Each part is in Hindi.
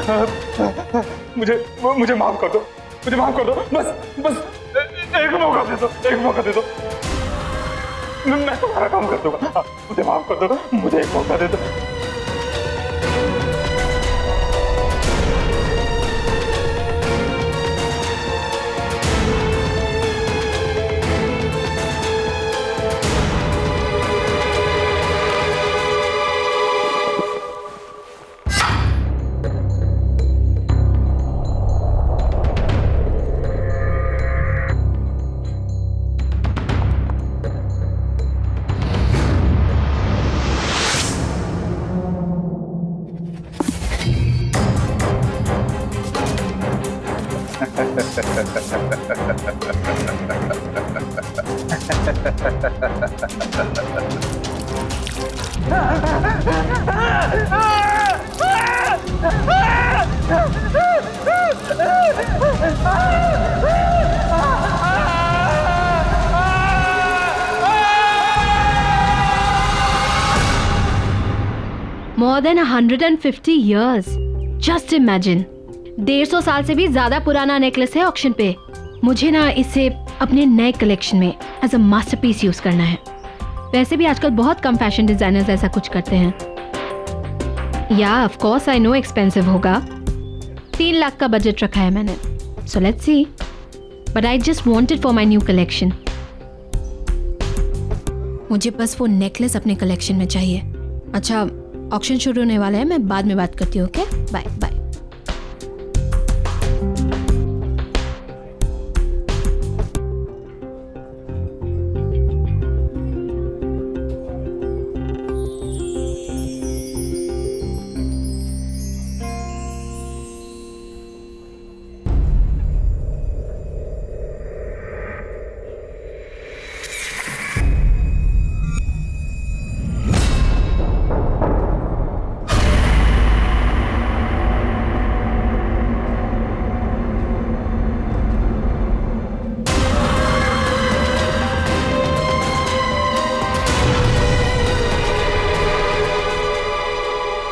मुझे मुझे माफ कर दो, मुझे माफ कर दो, बस बस एक मौका दे दो, एक मौका दे दो, मैं तुम्हारा काम कर दूंगा। मुझे माफ कर दो, मुझे एक मौका दे दो। More than 150 years. Just imagine. 150 साल से भी ज्यादा पुराना नेकलेस है ऑक्शन पे। मुझे ना इसे अपने नए कलेक्शन में एज अ मास्टरपीस यूज करना है। वैसे भी आजकल बहुत कम फैशन डिजाइनर्स ऐसा कुछ करते हैं। या of course I know expensive होगा। 3 लाख का बजट रखा है मैंने। So let's see. But I just want it for my new collection. मुझे बस वो नेकलेस अपने कलेक्शन में चाहिए। अच्छा, ऑक्शन शुरू होने वाला है, मैं बाद में बात करती हूँ। Okay, bye bye.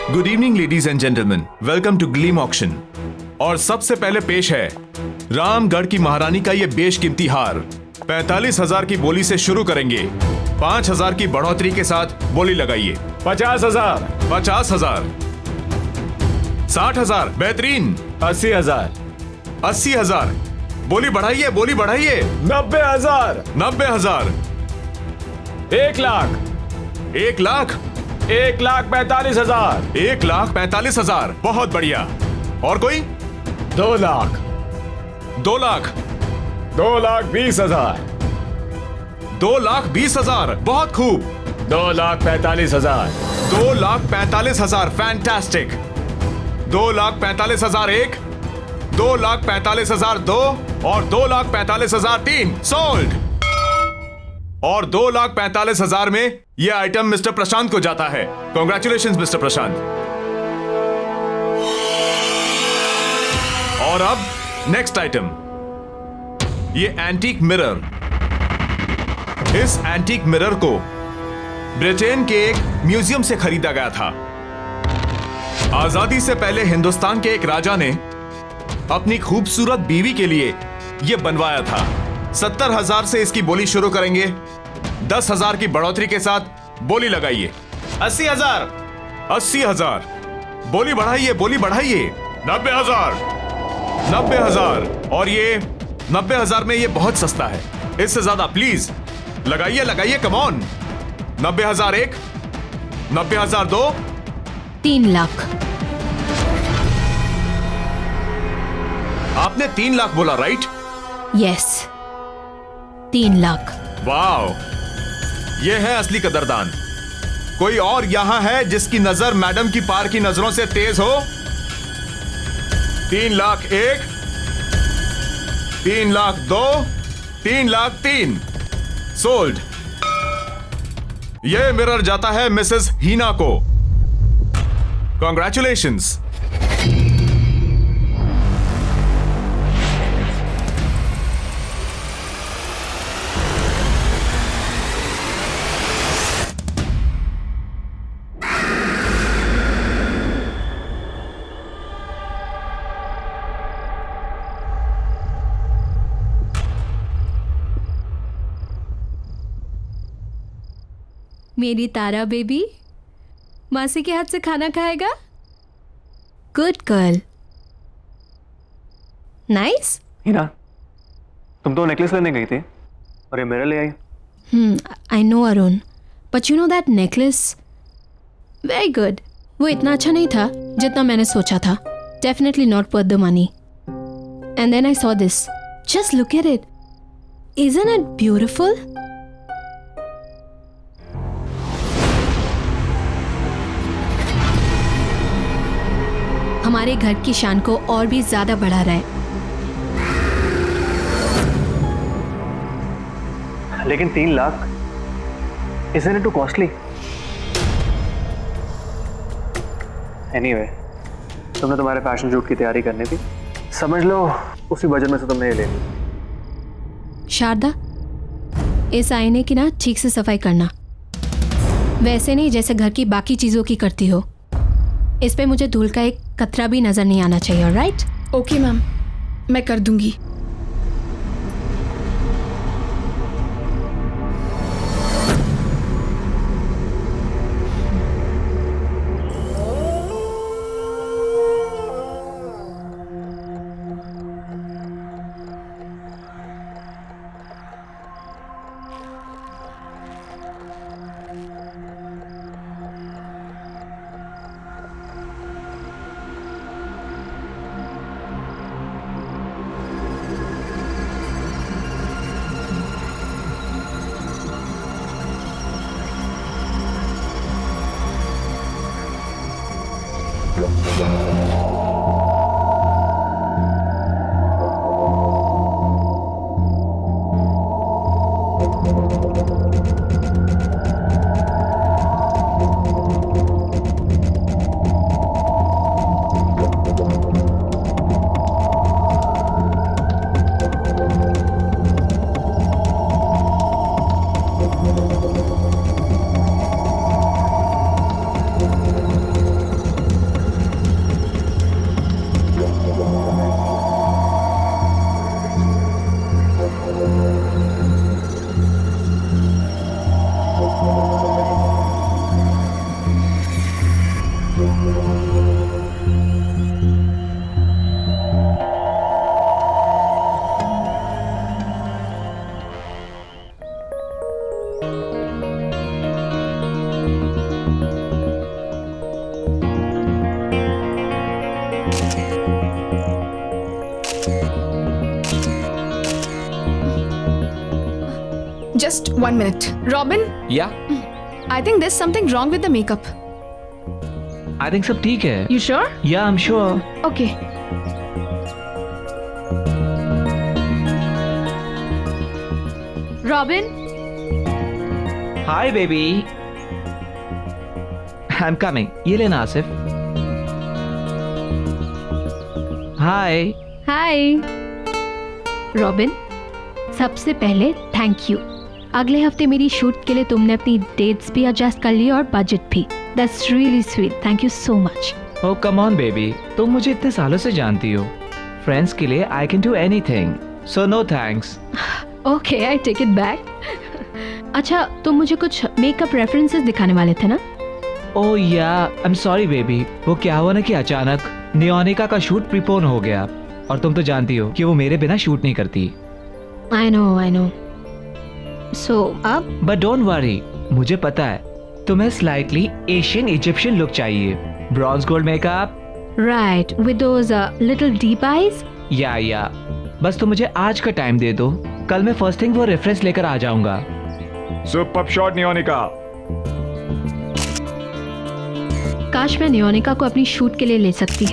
Good evening ladies and gentleman, welcome to Gleam auction. और सबसे पहले पेश है रामगढ़ की महारानी का ये बेशकीमती हार। 45,000 की बोली से शुरू करेंगे। 5,000 की बढ़ोतरी के साथ बोली लगाइए। 50,000, 50,000, 60,000, बेहतरीन। 80,000, 80,000, बोली बढ़ाइए, बोली बढ़ाइए। 90,000, 90,000, 1 लाख, 1 लाख, 1,45,000, 1,45,000, बहुत बढ़िया। और कोई? 2 लाख, 2 लाख, 2,20,000, 2,20,000, बहुत खूब। 2,45,000, 2,45,000, फैंटास्टिक। 2,45,000 1, 2,45,000 2 और 2,45,000 3, सोल्ड। और 2,45,000 में यह आइटम मिस्टर प्रशांत को जाता है। कॉन्ग्रेचुलेशंस मिस्टर प्रशांत। और अब नेक्स्ट आइटम, ये एंटीक मिरर। इस एंटीक मिरर को ब्रिटेन के एक म्यूजियम से खरीदा गया था। आजादी से पहले हिंदुस्तान के एक राजा ने अपनी खूबसूरत बीवी के लिए यह बनवाया था। 70,000 से इसकी बोली शुरू करेंगे। 10,000 की बढ़ोतरी के साथ बोली लगाइए। 80,000, 80,000, बोली बढ़ाइए, बोली बढ़ाइए। 90,000, 90,000, और ये 90,000 में ये बहुत सस्ता है। इससे ज्यादा प्लीज लगाइए, लगाइए, कम ऑन। 90,000 1, 90,000 2, 3 लाख। आपने 3 लाख बोला, राइट? यस, 3 लाख। वाओ, ये है असली कदरदान। कोई और यहां है जिसकी नजर मैडम की पार की नजरों से तेज हो? 3 लाख 1, 3 लाख 2, 3 लाख 3, सोल्ड। यह मिरर जाता है मिसेस हीना को। कॉन्ग्रेचुलेशंस। मेरी तारा बेबी मासी के हाथ से खाना खाएगा? Good girl. नाइस। हीना, तुम तो नेकलेस लेने गई थी और ये मेरे ले आई। I know Arun, but you know that necklace very good. वो इतना अच्छा नहीं था जितना मैंने सोचा था। Definitely not worth the money. And then I saw this. Just look at it. Isn't it beautiful? हमारे घर की शान को और भी ज्यादा बढ़ा रहा है। लेकिन 3 lakh, isn't it too costly? Anyway, तुमने तुम्हारे फैशन शूट की तैयारी करनी थी, समझ लो उसी बजट में से तुमने ये ले ली। शारदा, इस आईने की ना ठीक से सफाई करना, वैसे नहीं जैसे घर की बाकी चीजों की करती हो। इस पे मुझे धूल का एक कतरा भी नजर नहीं आना चाहिए, ऑलराइट? ओके मैम, मैं कर दूंगी। Just 1 minute. Robin, या I think there's something wrong with the makeup. I think सब ठीक है। You sure? या I am sure. Okay. Robin, hi baby, I am coming. ये लेना आसिफ। हाय। हाय। रॉबिन, सबसे पहले थैंक यू। अगले हफ्ते मेरी शूट के लिए तुमने अपनी डेट्स भी एडजस्ट कर ली और बजट भी। That's really sweet. Thank you so much. Oh come on baby, तुम मुझे इतने सालों से जानती हो। फ्रेंड्स के लिए I can do anything, so no thanks. Okay, I take it back. अच्छा, तुम मुझे कुछ मेकअप रेफरेंसेस दिखाने वाले थे ना? ओह या, आई एम सॉरी बेबी। वो क्या हुआ ना कि अचानक नियोनिका का शूट प्रीपोन हो गया और तुम तो जानती हो कि वो मेरे बिना शूट नहीं करती। I know. सो अब? बट डोंट वरी, मुझे पता है तुम्हें स्लाइटली एशियन इजिप्शियन लुक चाहिए। Bronze gold makeup, right, with those little deep eyes. या बस तुम मुझे आज का टाइम दे दो, कल मैं फर्स्ट थिंग वो रेफरेंस लेकर आ जाऊंगा। Superb shot Neonika. काश मैं नियोनिका को अपनी शूट के लिए ले सकती।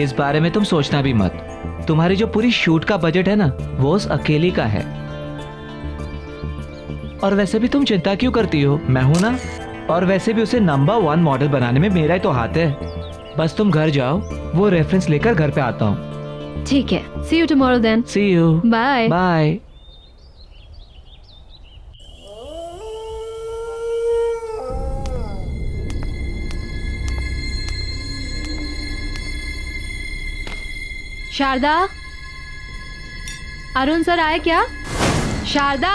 इस बारे में तुम सोचना भी मत। तुम्हारी जो पूरी शूट का बजट है ना, वो उस अकेली का है। और वैसे भी तुम चिंता क्यों करती हो, मैं हूं ना। और वैसे भी उसे नंबर 1 मॉडल बनाने में मेरा ही तो हाथ है। बस तुम घर जाओ, वो रेफरेंस लेकर घर पे आता हूँ। ठीक है, see you tomorrow then. See you. Bye bye. Sharda, Arun sir आए क्या? शारदा।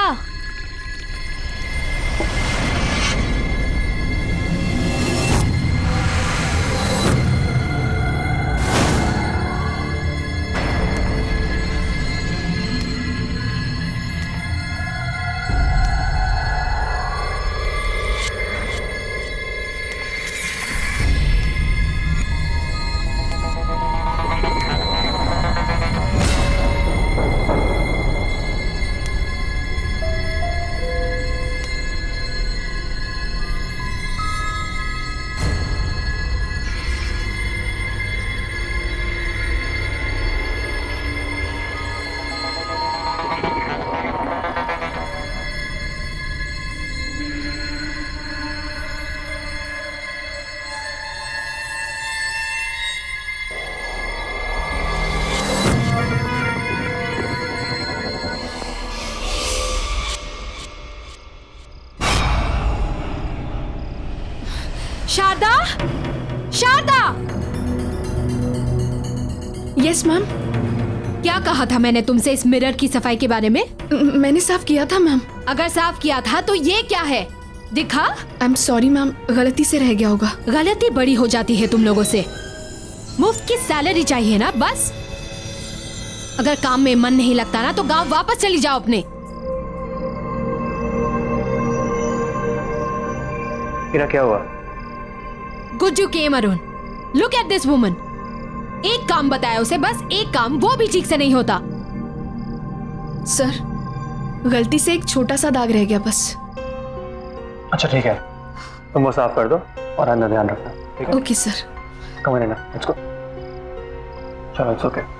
Yes ma'am. क्या कहा था मैंने तुमसे इस मिरर की सफाई के बारे में? मैंने साफ किया था मैम। अगर साफ किया था तो ये क्या है? दिखा। आई एम सॉरी मैम, गलती से रह गया होगा। गलती बड़ी हो जाती है तुम लोगों से। मुफ्त की सैलरी चाहिए ना बस। अगर काम में मन नहीं लगता ना तो गांव वापस चली जाओ अपने। हीरा क्या हुआ? गुज्जू केम Arun, look at this woman. एक काम बताया उसे, बस एक काम, वो भी ठीक से नहीं होता। सर, गलती से एक छोटा सा दाग रह गया बस। अच्छा ठीक है, तुम वो साफ कर दो और अंदर ध्यान रखना, ठीक है? Okay sir. कम ऑन ना, लेट्स गो। चलो, इट्स ओके।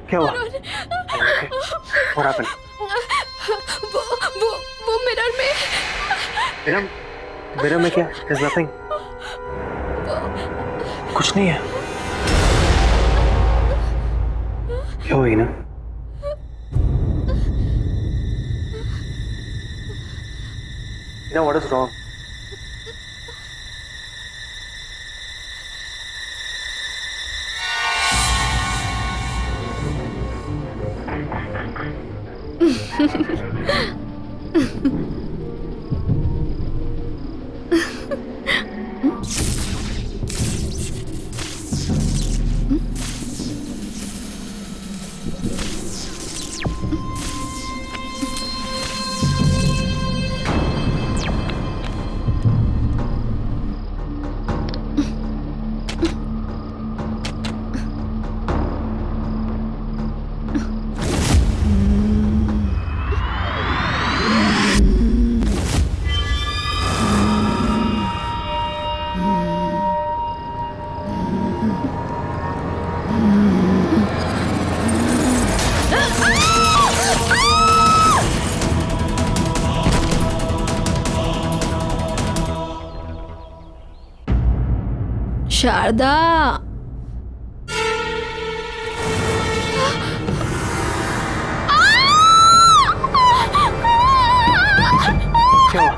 क्या हुआ? What happened? वो मिरर में। मिरर में क्या? There's nothing. कुछ नहीं है। क्या हुई ना? What is wrong? शारदा, क्या हुआ?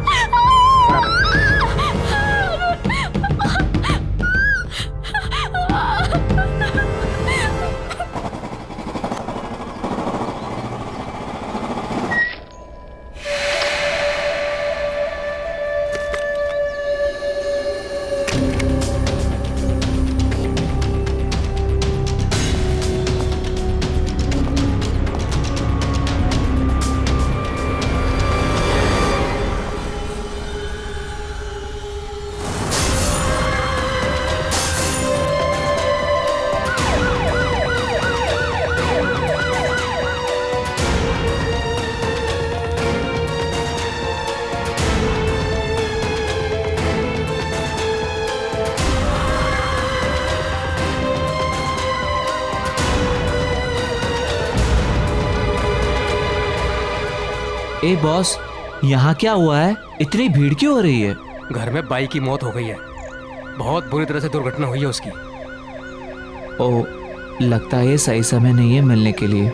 ए बॉस, यहाँ क्या हुआ है? इतनी भीड़ क्यों हो रही है? घर में बाई की मौत हो गई है। बहुत बुरी तरह से दुर्घटना हुई है उसकी। ओ, लगता है ये सही समय नहीं है मिलने के लिए।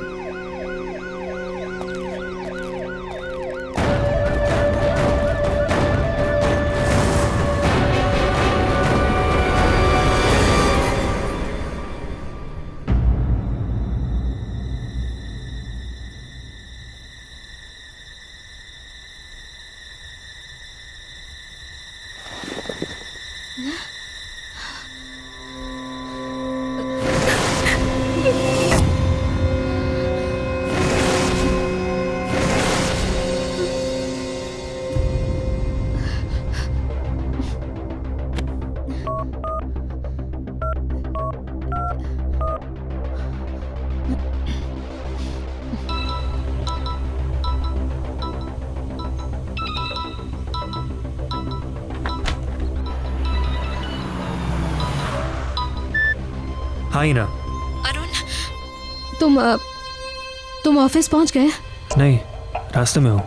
हाँ ही ना। अरुण, तुम ऑफिस पहुंच गए? नहीं, रास्ते में हूँ।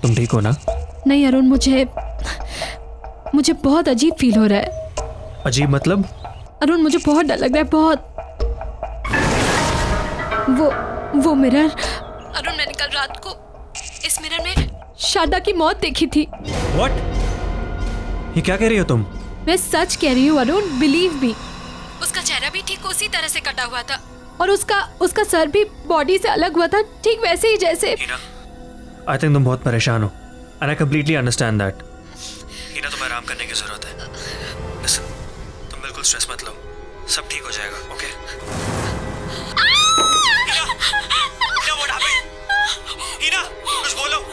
तुम ठीक हो ना? नहीं अरुण, मुझे बहुत अजीब फील हो रहा है। अजीब मतलब? अरुण, मुझे बहुत डर लग रहा है, बहुत। वो मिरर, अरुण, मैंने कल रात को इस मिरर में शारदा की मौत देखी थी। What? ये क्या कह रही हो तुम? मैं सच कह रही हूँ अरुण, बिलीव मी। उसका चेहरा भी ठीक उसी तरह से कटा हुआ था और उसका सर भी बॉडी से अलग हुआ था, ठीक वैसे ही जैसे। आई थिंक तुम बहुत परेशान हो and I completely understand that. Heena, तुम्हें आराम करने की जरूरत है। Listen, तुम बिल्कुल स्ट्रेस मत लो, सब ठीक हो जाएगा, okay? Heena, what happened? Heena, कुछ बोलो।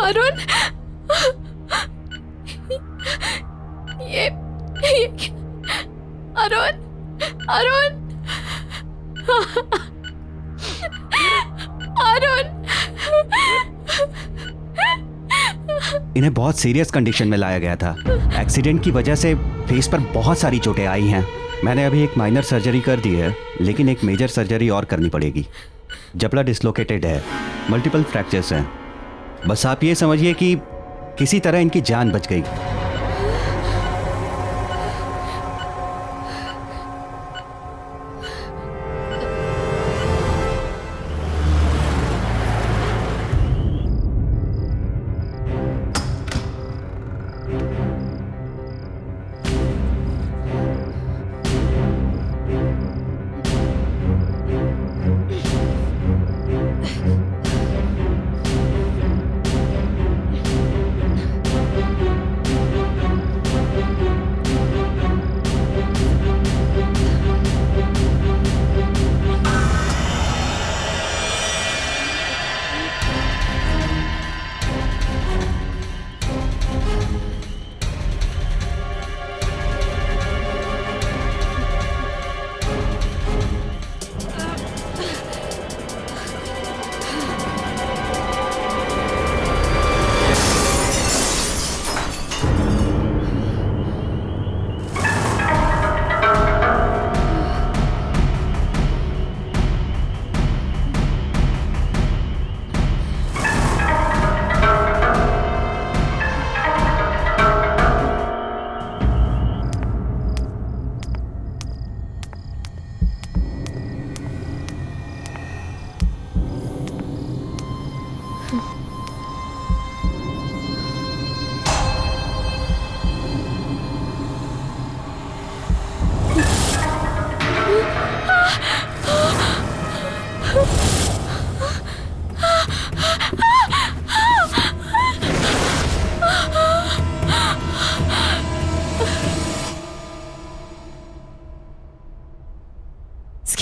अरुण, ये अरुण, अरुण, अरुण। इन्हें बहुत सीरियस कंडीशन में लाया गया था। एक्सीडेंट की वजह से फेस पर बहुत सारी चोटें आई हैं। मैंने अभी एक माइनर सर्जरी कर दी है, लेकिन एक मेजर सर्जरी और करनी पड़ेगी। जबड़ा डिसलोकेटेड है, मल्टीपल फ्रैक्चर्स हैं। बस आप ये समझिए कि किसी तरह इनकी जान बच गई।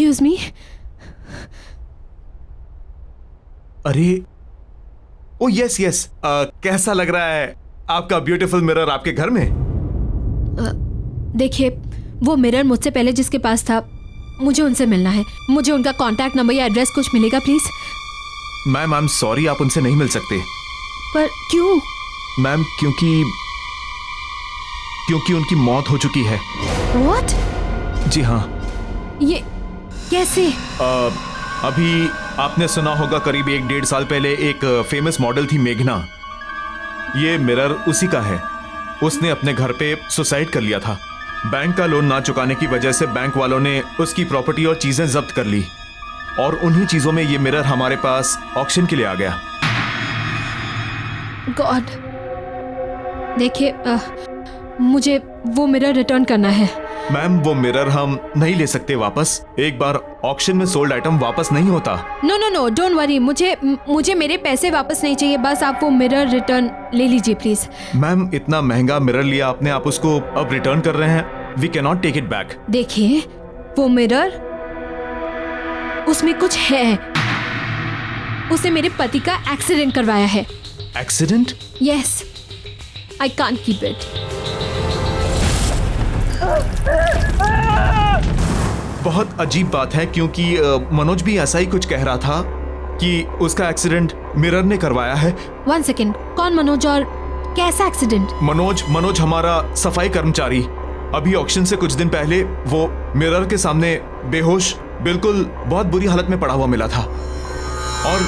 Excuse me. अरे ओ यस यस, कैसा लग रहा है आपका ब्यूटीफुल मिरर आपके घर में? देखिए, वो मिरर मुझसे पहले जिसके पास था, मुझे उनसे मिलना है। मुझे उनका कांटेक्ट नंबर या एड्रेस कुछ मिलेगा please? Ma'am I am sorry, आप उनसे नहीं मिल सकते। पर क्यों? मैम क्योंकि उनकी मौत हो चुकी है। व्हाट? जी हाँ। ये कैसे? अभी आपने सुना होगा, करीब 1-1.5 साल पहले एक फेमस मॉडल थी मेघना। ये मिरर उसी का है। उसने अपने घर पे सुसाइड कर लिया था। बैंक का लोन ना चुकाने की वजह से बैंक वालों ने उसकी प्रॉपर्टी और चीजें जब्त कर ली, और उन्हीं चीजों में ये मिरर हमारे पास ऑक्शन के लिए आ गया। गॉड, देखिए, मुझे वो मिरर रिटर्न करना है। मैम वो मिरर हम नहीं ले सकते वापस। एक बार ऑक्शन में सोल्ड आइटम वापस नहीं होता। No no no, don't worry. मुझे मेरे पैसे वापस नहीं चाहिए। बस आप वो मिरर रिटर्न ले लीजिए प्लीज। मैम इतना महंगा मिरर लिया आपने, आप उसको अब रिटर्न कर रहे हैं? We can not take it back. देखिए, वो मिरर, उसमें कुछ है। उसे मेरे पति का एक्सीडेंट करवाया है। Accident? Yes, I can't keep it. बहुत अजीब बात है, क्योंकि मनोज भी ऐसा ही कुछ कह रहा था कि उसका एक्सीडेंट मिरर ने करवाया है। 1 सेकेंड, कौन मनोज और कैसा एक्सीडेंट? मनोज हमारा सफाई कर्मचारी। अभी ऑक्शन से कुछ दिन पहले वो मिरर के सामने बेहोश, बिल्कुल बहुत बुरी हालत में पड़ा हुआ मिला था, और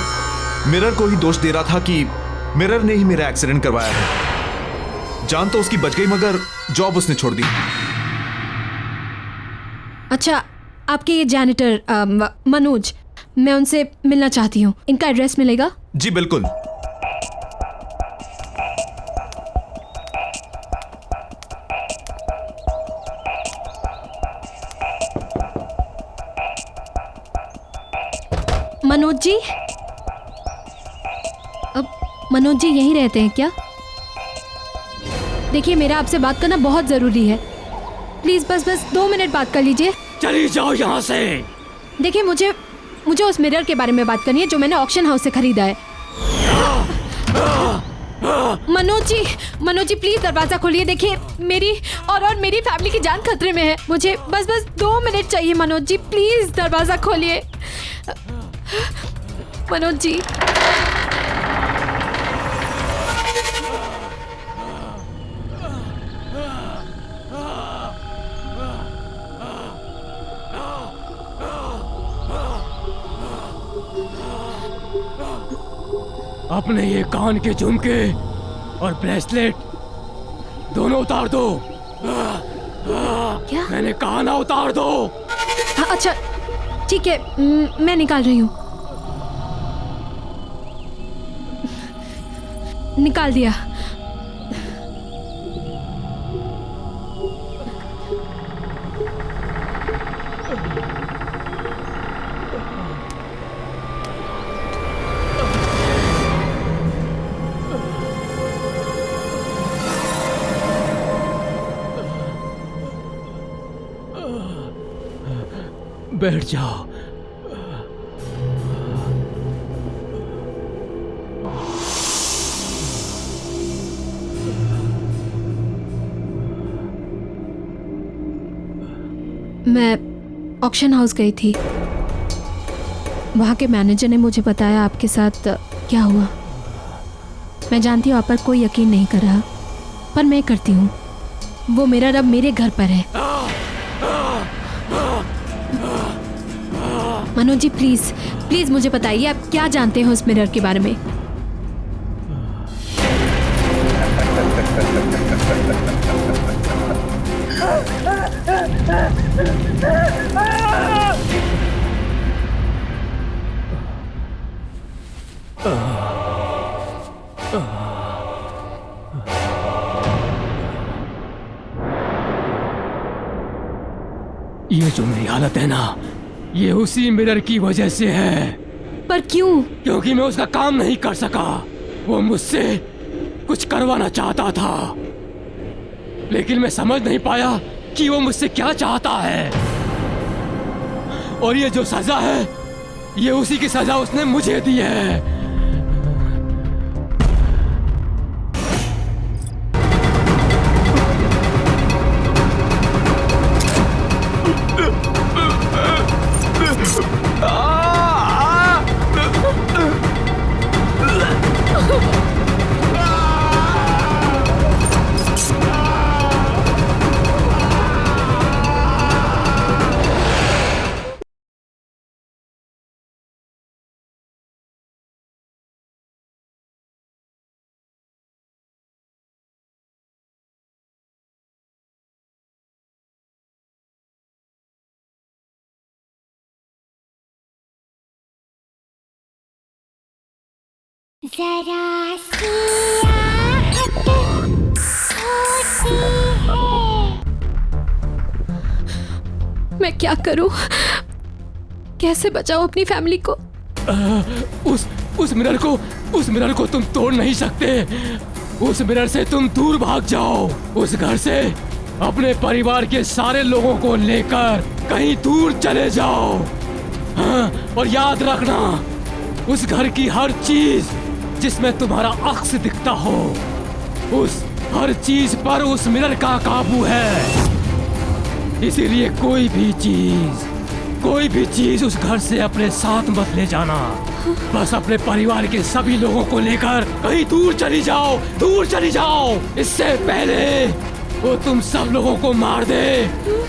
मिरर को ही दोष दे रहा था कि मिरर ने ही मेरा एक्सीडेंट करवाया है। जान तो उसकी बच गई, मगर जॉब उसने छोड़ दी। अच्छा, आपके ये जैनिटर मनोज, मैं उनसे मिलना चाहती हूँ। इनका एड्रेस मिलेगा? जी बिल्कुल। मनोज जी, मनोज जी यहीं रहते हैं क्या? देखिए, मेरा आपसे बात करना बहुत जरूरी है। प्लीज बस 2 मिनट बात कर लीजिए। चली जाओ यहाँ से। देखिए, मुझे उस मिरर के बारे में बात करनी है जो मैंने ऑक्शन हाउस से खरीदा है। मनोज जी प्लीज दरवाजा खोलिए। देखिए, मेरी और मेरी फैमिली की जान खतरे में है। मुझे बस 2 मिनट चाहिए। मनोज जी प्लीज दरवाजा खोलिए। मनोज जी, अपने ये कान के झुमके और ब्रेसलेट दोनों उतार दो। क्या? मैंने कहा ना, उतार दो। अच्छा ठीक है, मैं निकाल रही हूँ। निकाल दिया। बैठ जाओ। मैं ऑक्शन हाउस गई थी। वहाँ के मैनेजर ने मुझे बताया आपके साथ क्या हुआ। मैं जानती हूँ आप पर कोई यकीन नहीं कर रहा, पर मैं करती हूँ। वो मिरर अब मेरे घर पर है। मनोज जी प्लीज मुझे बताइए, आप क्या जानते हैं उस मिरर के बारे में? ये जो मेरी हालत है ना, ये उसी मिरर की वजह से है। पर क्यों? क्योंकि मैं उसका काम नहीं कर सका। वो मुझसे कुछ करवाना चाहता था, लेकिन मैं समझ नहीं पाया कि वो मुझसे क्या चाहता है। और ये जो सजा है, ये उसी की सजा उसने मुझे दी है। जरा सी आहट होती है। मैं क्या करूं? कैसे बचाऊं अपनी फैमिली को? उस मिरर को तुम तोड़ नहीं सकते। उस मिरर से तुम दूर भाग जाओ। उस घर से अपने परिवार के सारे लोगों को लेकर कहीं दूर चले जाओ। हाँ, और याद रखना, उस घर की हर चीज जिसमें तुम्हारा अक्स दिखता हो, उस हर चीज पर उस मिरर का काबू है। इसीलिए कोई भी चीज उस घर से अपने साथ मत ले जाना। बस अपने परिवार के सभी लोगों को लेकर कहीं दूर चली जाओ। इससे पहले वो तुम सब लोगों को मार दे।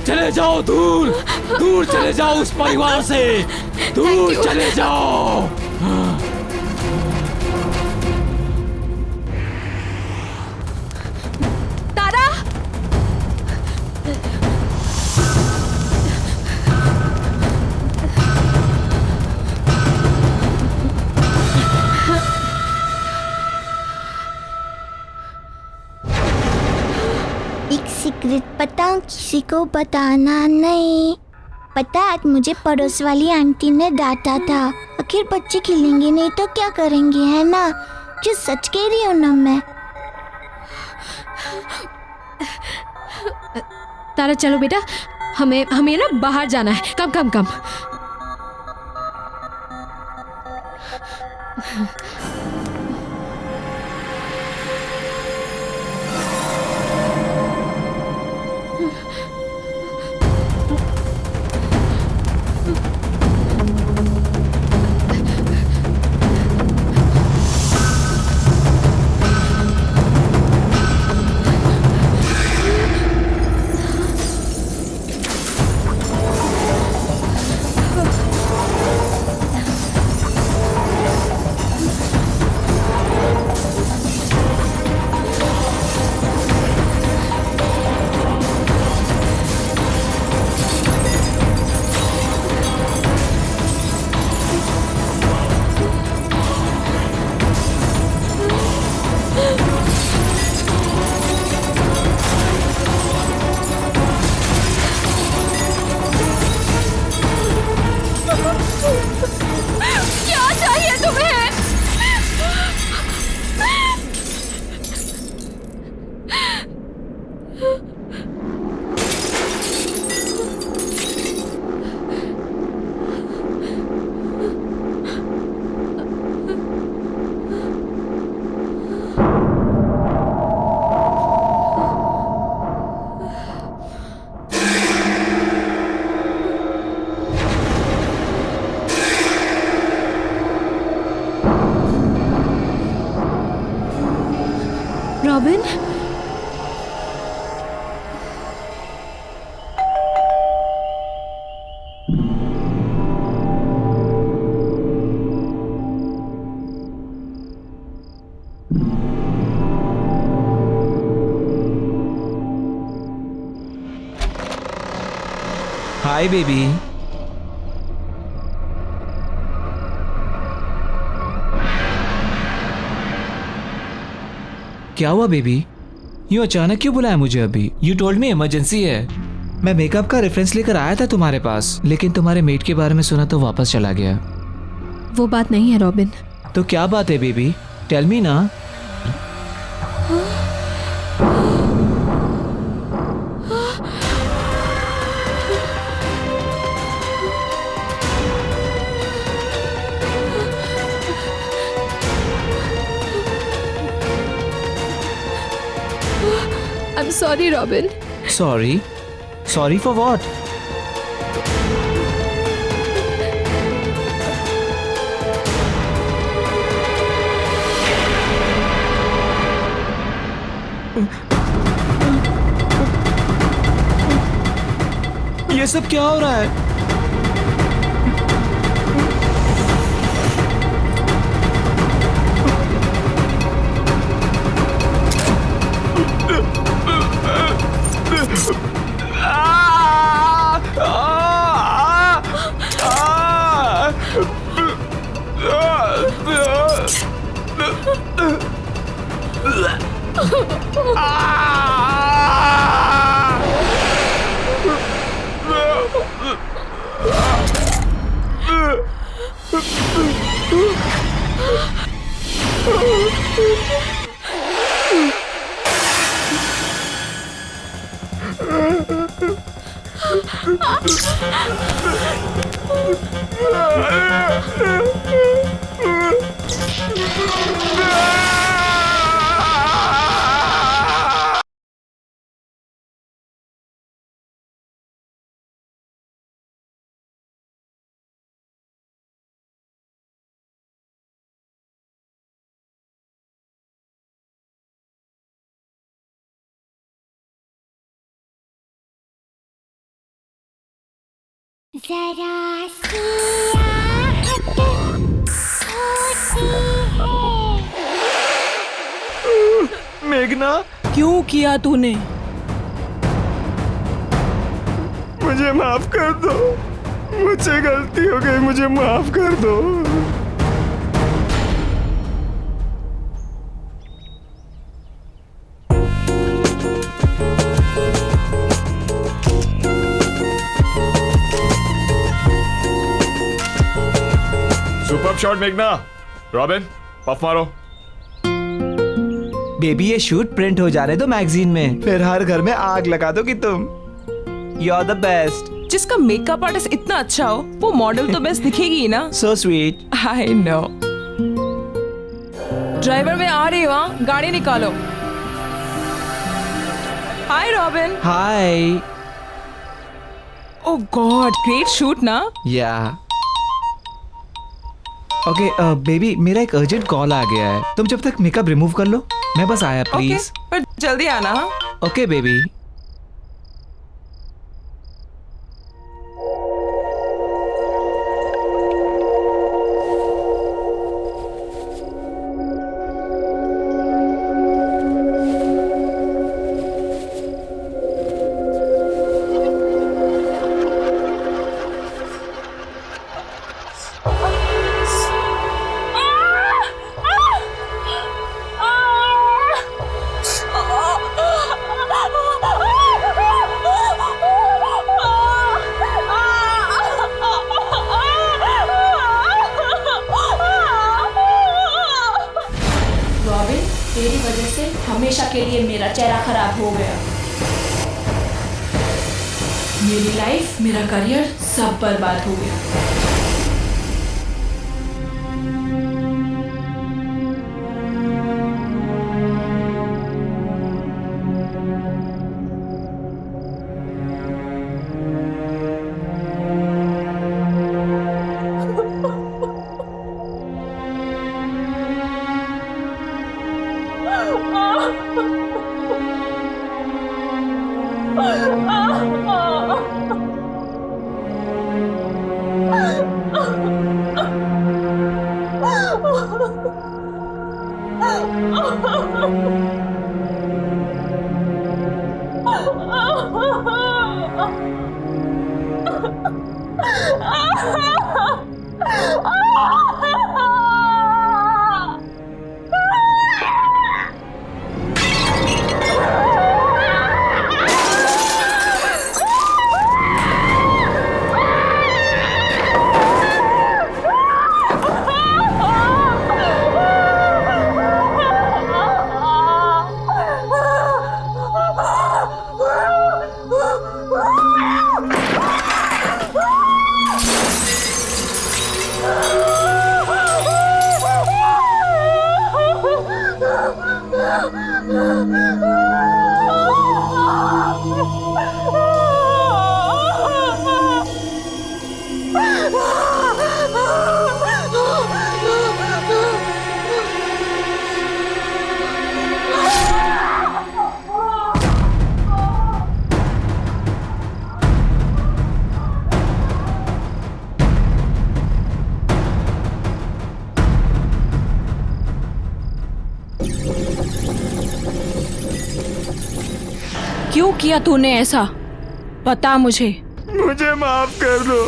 चले जाओ दूर चले जाओ उस परिवार से, दूर चले जाओ। सीक्रेट पता किसी को बताना नहीं। पता आज मुझे पड़ोस वाली आंटी ने डांटा था। आखिर बच्चे खेलेंगे नहीं तो क्या करेंगे, है ना? जो सच कह रही हूँ ना मैं। तारा चलो बेटा, हमें ना बाहर जाना है। कम। Robin, hi baby. क्या हुआ बेबी? यूं अचानक क्यों बुलाया मुझे अभी? यू टोल्ड मी इमरजेंसी है। मैं मेकअप का रेफरेंस लेकर आया था तुम्हारे पास, लेकिन तुम्हारे मेट के बारे में सुना तो वापस चला गया। वो बात नहीं है रॉबिन। तो क्या बात है बेबी? टेल मी ना। Sorry robin. Sorry? Sorry for what? ये सब क्या हो रहा है? जरा सी आहट होती है। मेघना, क्यों किया तूने? मुझे माफ कर दो, मुझसे गलती हो गई, मुझे माफ कर दो। सुपर शॉट मेघना। रॉबिन, पफ मारो। बेबी ये शूट प्रिंट हो जाने दो मैगजीन में, फिर हर घर में आग लगा दोगी तुम। You are the best. जिसका मेकअप आर्टिस्ट इतना अच्छा हो वो मॉडल तो बेस्ट दिखेगी ही ना। So sweet. I know. Driver मैं आ रही हूँ, गाड़ी निकालो। हाय रॉबिन। हाय। ओह गॉड, ग्रेट शूट ना। या ओके बेबी, मेरा एक अर्जेंट कॉल आ गया है, तुम जब तक मेकअप रिमूव कर लो, मैं बस आया प्लीज। पर जल्दी आना। Okay baby. तेरी वजह से हमेशा के लिए मेरा चेहरा खराब हो गया। मेरी लाइफ, मेरा करियर सब बर्बाद हो गया। किया तूने ऐसा? बता मुझे। मुझे माफ कर दो।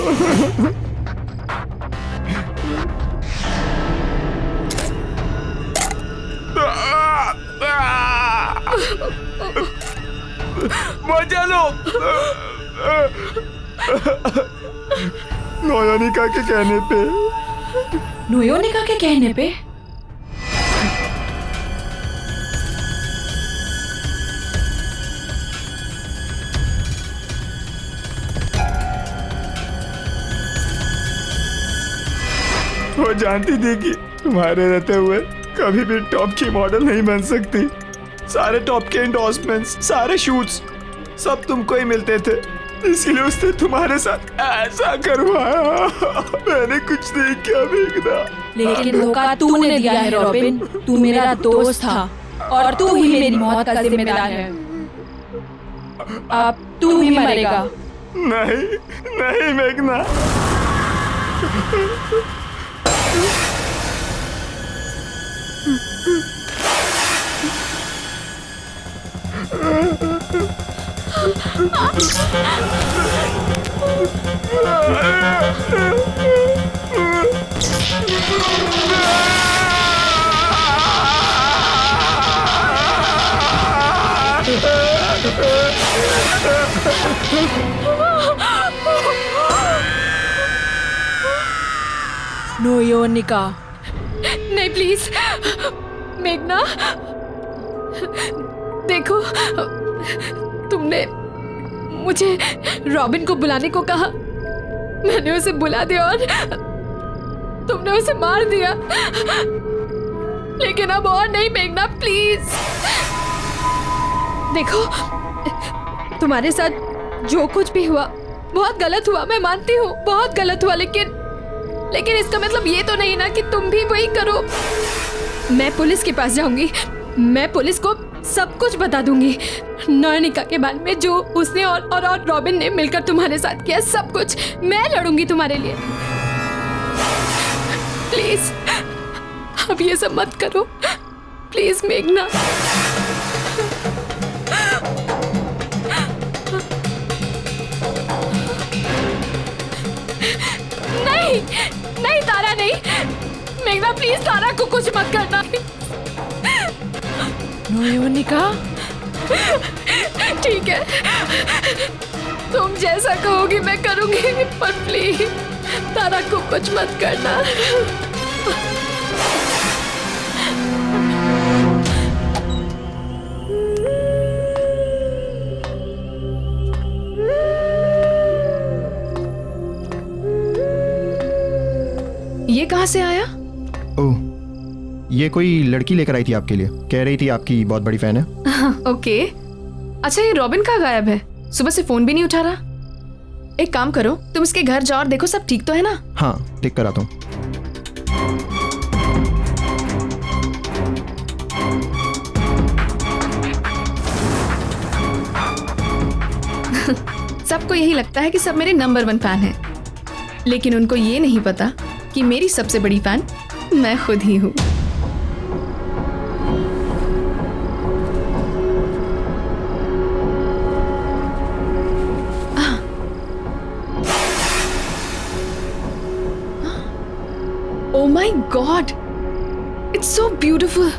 मजा लो। नोयोनिका के कहने पे। नोयोनिका के कहने पे? वो जानती थी कि तुम्हारे रहते हुए कभी भी टॉप की मॉडल नहीं बन सकती। सारे टॉप के एंडोर्समेंट्स, सारे शूट्स सब तुमको ही मिलते थे, इसीलिए उसने तुम्हारे साथ ऐसा करवाया। मैंने कुछ नहीं किया मेघना। लेकिन धोखा तूने दिया है रॉबिन। तू मेरा दोस्त था और तू ही मेरी मौत का जिम्मेदार है। अब तू ही मरेगा। नहीं नहीं मेघना। नोयोनिका। नहीं प्लीज मेघना, देखो तुमने मुझे रॉबिन को बुलाने को कहा, मैंने उसे बुला दिया और तुमने उसे मार दिया। लेकिन अब और नहीं मेघना, प्लीज। देखो तुम्हारे साथ जो कुछ भी हुआ बहुत गलत हुआ, मैं मानती हूँ बहुत गलत हुआ, लेकिन इसका मतलब ये तो नहीं ना कि तुम भी वही करो। मैं पुलिस के पास जाऊंगी, मैं पुलिस को सब कुछ बता दूंगी, नोयोनिका के बारे में, जो उसने और रॉबिन ने मिलकर तुम्हारे साथ किया, सब कुछ मैं लड़ूंगी तुम्हारे लिए। प्लीज अब ये सब मत करो, प्लीज मेघना। नहीं नहीं तारा, नहीं मेघना, प्लीज तारा को कुछ मत करना। नोयोनिका। ठीक है, तुम जैसा कहोगी मैं करूंगी, पर प्लीज तारा को कुछ मत करना। ये कहाँ से आया? ओह, ये कोई लड़की लेकर आई थी आपके लिए, कह रही थी आपकी बहुत बड़ी फैन है। ओके। अच्छा ये रॉबिन कहाँ गायब है? सुबह से फोन भी नहीं उठा रहा। एक काम करो, तुम इसके घर जाओ और देखो सब ठीक तो है ना? हाँ, देख कर आता हूँ। सबको यही लगता है कि सब मेरे नंबर 1 फैन हैं, लेकिन उनको ये नहीं पता कि मेरी सबसे बड़ी फैन मैं खुद ही हूँ। Oh my God! It's so beautiful.